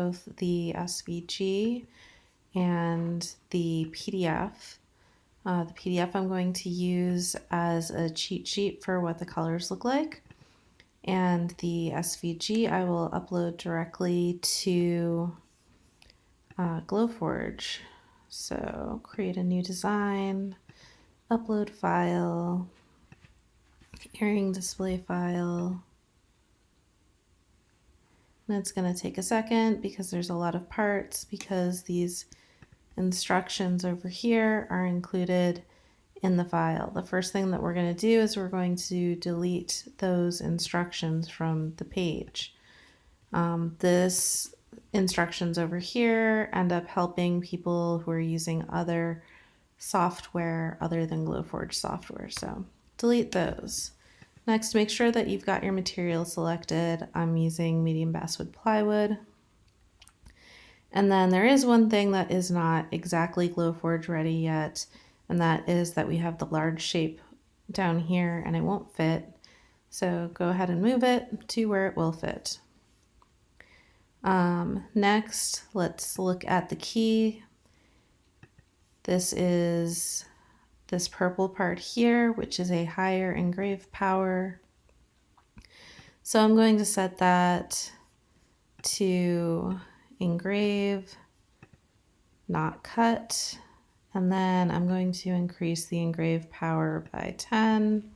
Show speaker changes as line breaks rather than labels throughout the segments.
both the SVG and the PDF. The PDF I'm going to use as a cheat sheet for what the colors look like. And the SVG I will upload directly to Glowforge. So create a new design, upload file, earring display file. And it's going to take a second because there's a lot of parts, because these instructions over here are included in the file. The first thing that we're going to do is we're going to delete those instructions from the page. This instructions over here end up helping people who are using other software other than Glowforge software. So delete those. Next, make sure that you've got your material selected. I'm using medium basswood plywood. And then there is one thing that is not exactly Glowforge ready yet, and that is that we have the large shape down here and it won't fit. So go ahead and move it to where it will fit. Next, let's look at the key. This is this purple part here, which is a higher engrave power. So I'm going to set that to engrave, not cut. And then I'm going to increase the engrave power by 10.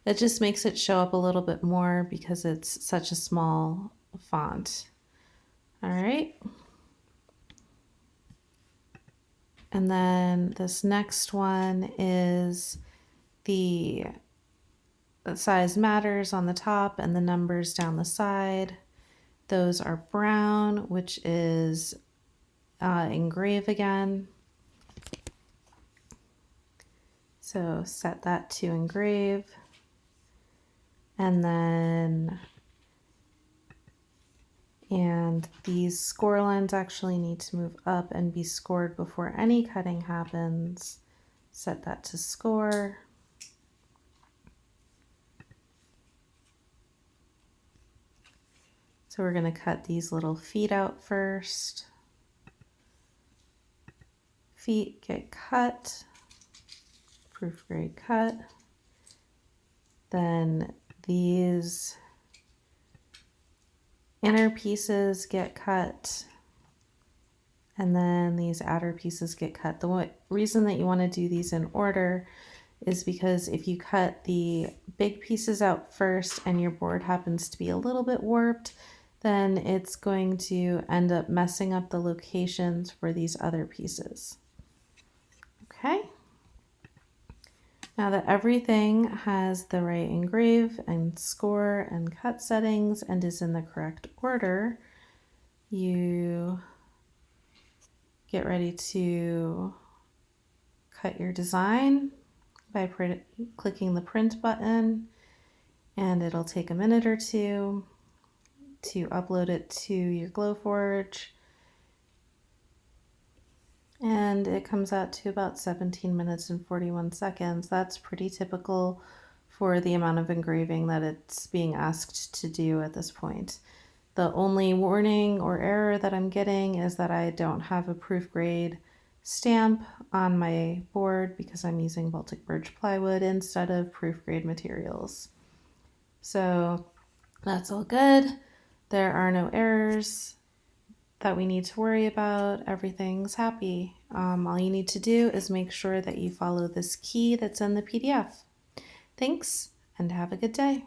It just makes it show up a little bit more because it's such a small font. All right. And then this next one is the size matters on the top and the numbers down the side. Those are brown, which is engrave again. So set that to engrave. And then, and these score lines actually need to move up and be scored before any cutting happens. Set that to score. So we're going to cut these little feet out first. Feet get cut, proof grade cut. Then these inner pieces get cut, and then these outer pieces get cut. The reason that you want to do these in order is because if you cut the big pieces out first and your board happens to be a little bit warped, then it's going to end up messing up the locations for these other pieces. Okay. Now that everything has the right engrave and score and cut settings and is in the correct order, you get ready to cut your design by clicking the print button, and it'll take a minute or two to upload it to your Glowforge. And it comes out to about 17 minutes and 41 seconds. That's pretty typical for the amount of engraving that it's being asked to do at this point. The only warning or error that I'm getting is that I don't have a proof grade stamp on my board because I'm using Baltic birch plywood instead of proof grade materials. So that's all good. There are no errors that we need to worry about. Everything's happy. All you need to do is make sure that you follow this key that's in the PDF. Thanks, and have a good day.